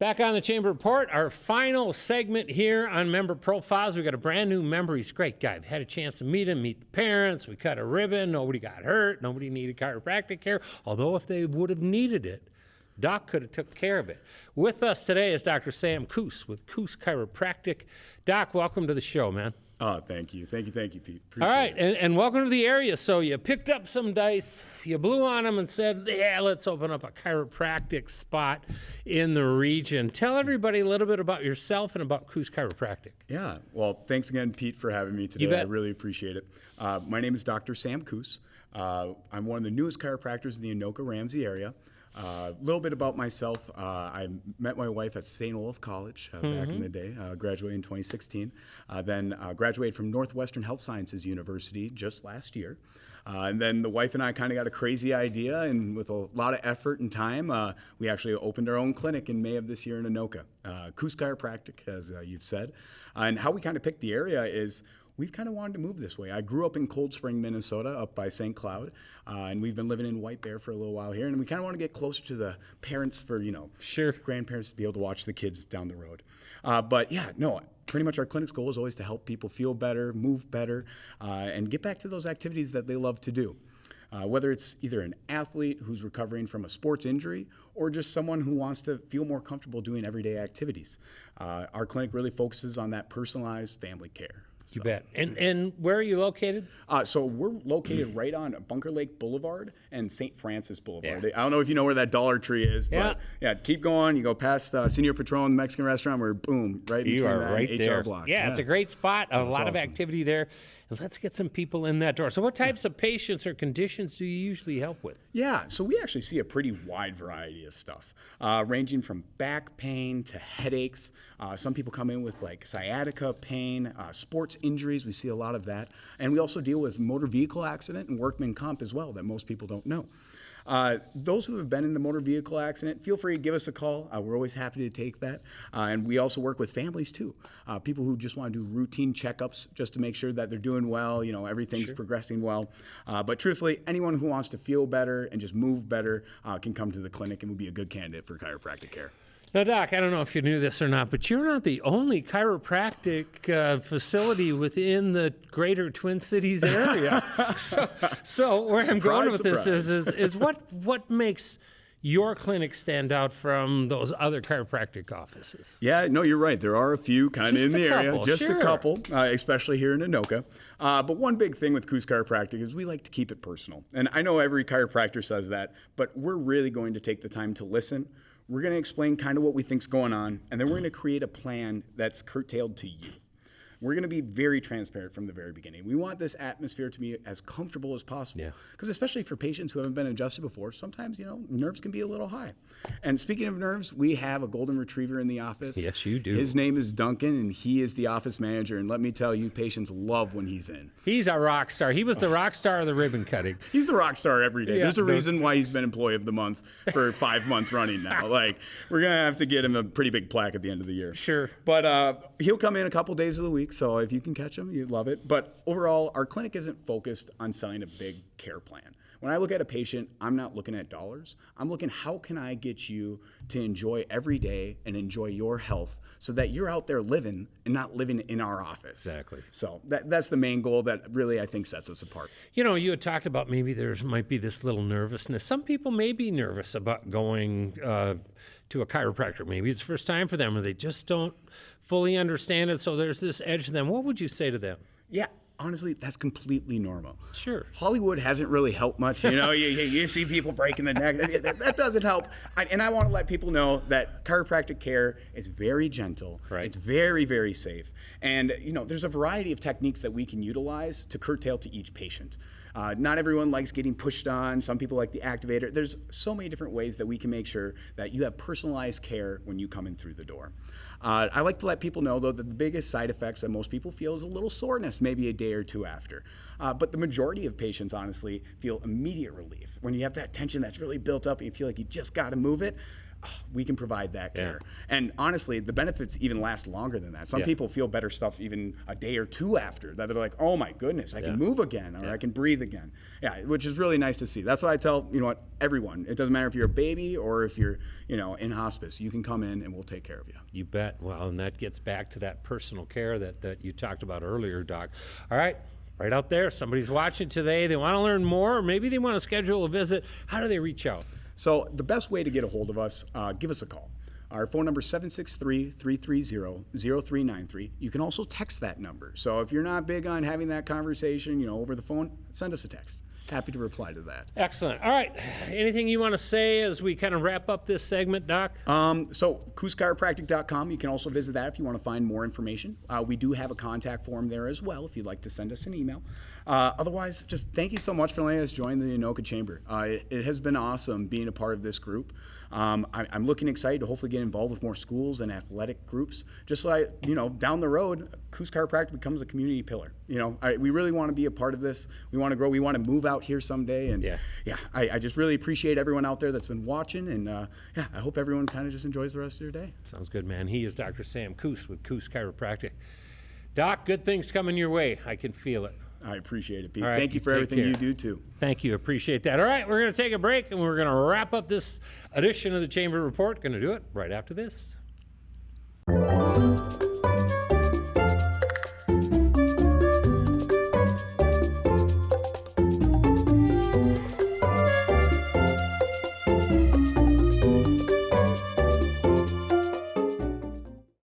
Back on the Chamber Report, our final segment here on member profiles. We got a brand new member. He's a great guy. I've had a chance to meet him, meet the parents. We cut a ribbon. Nobody got hurt. Nobody needed chiropractic care. Although if they would have needed it, Doc could have took care of it. With us today is Dr. Sam Kuss with Kuss Chiropractic. Doc, welcome to the show, man. Oh, thank you, Pete. Appreciate All right, it. and welcome to the area. So you picked up some dice, you blew on them and said, yeah, let's open up a chiropractic spot in the region. Tell everybody a little bit about yourself and about Kuss Chiropractic. Yeah, well, thanks again, Pete, for having me today. You bet. I really appreciate it. My name is Dr. Sam Kuss. I'm one of the newest chiropractors in the Anoka, Ramsey area. A little bit about myself. I met my wife at St. Olaf College back in the day, graduated in 2016. Then graduated from Northwestern Health Sciences University just last year. And then the wife and I kind of got a crazy idea, and with a lot of effort and time, we actually opened our own clinic in May of this year in Anoka. Kuss Chiropractic, as you've said. And how we kind of picked the area is we've kind of wanted to move this way. I grew up in Cold Spring, Minnesota, up by St. Cloud, and we've been living in White Bear for a little while here, and we kind of want to get closer to the parents for, Sure. grandparents to be able to watch the kids down the road. But yeah, no, pretty much our clinic's goal is always to help people feel better, move better, and get back to those activities that they love to do. Whether it's either an athlete who's recovering from a sports injury or just someone who wants to feel more comfortable doing everyday activities. Our clinic really focuses on that personalized family care. You bet. And where are you located? So we're located right on Bunker Lake Boulevard and St. Francis Boulevard. Yeah. I don't know if you know where that Dollar Tree is, but yeah, keep going. You go past Senor Patron Mexican restaurant, we're boom, right You between are that right and HR there. block. Yeah, it's a great spot. A lot of awesome. activity there. And let's get some people in that door. So what types of patients or conditions do you usually help with? Yeah, so we actually see a pretty wide variety of stuff, ranging from back pain to headaches. Some people come in with like sciatica pain, sports injuries. We see a lot of that. And we also deal with motor vehicle accident and workman comp as well that most people don't know. Those who have been in the motor vehicle accident, feel free to give us a call. We're always happy to take that. And we also work with families too. People who just want to do routine checkups just to make sure that they're doing well, everything's progressing well. But truthfully, anyone who wants to feel better and just move better can come to the clinic and will be a good candidate for chiropractic care. Now, Doc, I don't know if you knew this or not, but you're not the only chiropractic facility within the greater Twin Cities area. so where I'm going with this is what makes your clinic stand out from those other chiropractic offices? Yeah, no, you're right. There are a few kind of in the area, just sure. a couple, especially here in Anoka. But one big thing with Kuss Chiropractic is we like to keep it personal. And I know every chiropractor says that, but we're really going to take the time to listen. We're going to explain kind of what we think's going on, and then we're going to create a plan that's curtailed to you. We're going to be very transparent from the very beginning. We want this atmosphere to be as comfortable as possible. Because especially for patients who haven't been adjusted before, sometimes, nerves can be a little high. And speaking of nerves, we have a golden retriever in the office. Yes, you do. His name is Duncan, and he is the office manager. And let me tell you, patients love when he's in. He's a rock star. He was the rock star of the ribbon cutting. He's the rock star every day. Yeah, There's a reason why he's been Employee of the Month for 5 months running now. Like, we're going to have to get him a pretty big plaque at the end of the year. Sure. But he'll come in a couple days of the week, so if you can catch him, you'd love it. But overall, our clinic isn't focused on selling a big care plan. When I look at a patient, I'm not looking at dollars. I'm looking, how can I get you to enjoy every day and enjoy your health so that you're out there living and not living in our office. Exactly. So that's the main goal that really, I think, sets us apart. You had talked about maybe there might be this little nervousness. Some people may be nervous about going to a chiropractor. Maybe it's the first time for them or they just don't fully understand it, so there's this edge to them. What would you say to them? Yeah. Honestly, that's completely normal. Sure. Hollywood hasn't really helped much. You see people breaking the neck. That doesn't help. And I want to let people know that chiropractic care is very gentle. Right. It's very, very safe. And, there's a variety of techniques that we can utilize to curtail to each patient. Not everyone likes getting pushed on. Some people like the activator. There's so many different ways that we can make sure that you have personalized care when you come in through the door. I like to let people know, though, that the biggest side effects that most people feel is a little soreness, maybe a day or two after. But the majority of patients, honestly, feel immediate relief. When you have that tension that's really built up and you feel like you just got to move it, we can provide that care. And honestly, the benefits even last longer than that. Some people feel better stuff even a day or two after, that they're like, oh my goodness, I can move again, or I can breathe again. Yeah, which is really nice to see. That's why I tell, everyone, it doesn't matter if you're a baby or if you're, in hospice, you can come in and we'll take care of you. You bet. Well, and that gets back to that personal care that you talked about earlier, Doc. All right. Right out there, somebody's watching today. They want to learn more, or maybe they want to schedule a visit. How do they reach out? So the best way to get a hold of us, give us a call. Our phone number is 763-330-0393. You can also text that number. So if you're not big on having that conversation, over the phone, send us a text. Happy to reply to that. Excellent. All right. Anything you want to say as we kind of wrap up this segment, Doc? So KussChiropractic.com. You can also visit that if you want to find more information. We do have a contact form there as well if you'd like to send us an email. Otherwise, just thank you so much for letting us join the Anoka Chamber. It has been awesome being a part of this group. I'm looking excited to hopefully get involved with more schools and athletic groups. Just so down the road, Kuss Chiropractic becomes a community pillar. We really want to be a part of this. We want to grow. We want to move out here someday. And I just really appreciate everyone out there that's been watching. And I hope everyone kind of just enjoys the rest of their day. Sounds good, man. He is Dr. Sam Kuss with Kuss Chiropractic. Doc, good things coming your way. I can feel it. I appreciate it, Pete. Right, thank you for everything you do, too. Thank you. Appreciate that. All right, we're going to take a break, and we're going to wrap up this edition of the Chamber Report. Going to do it right after this.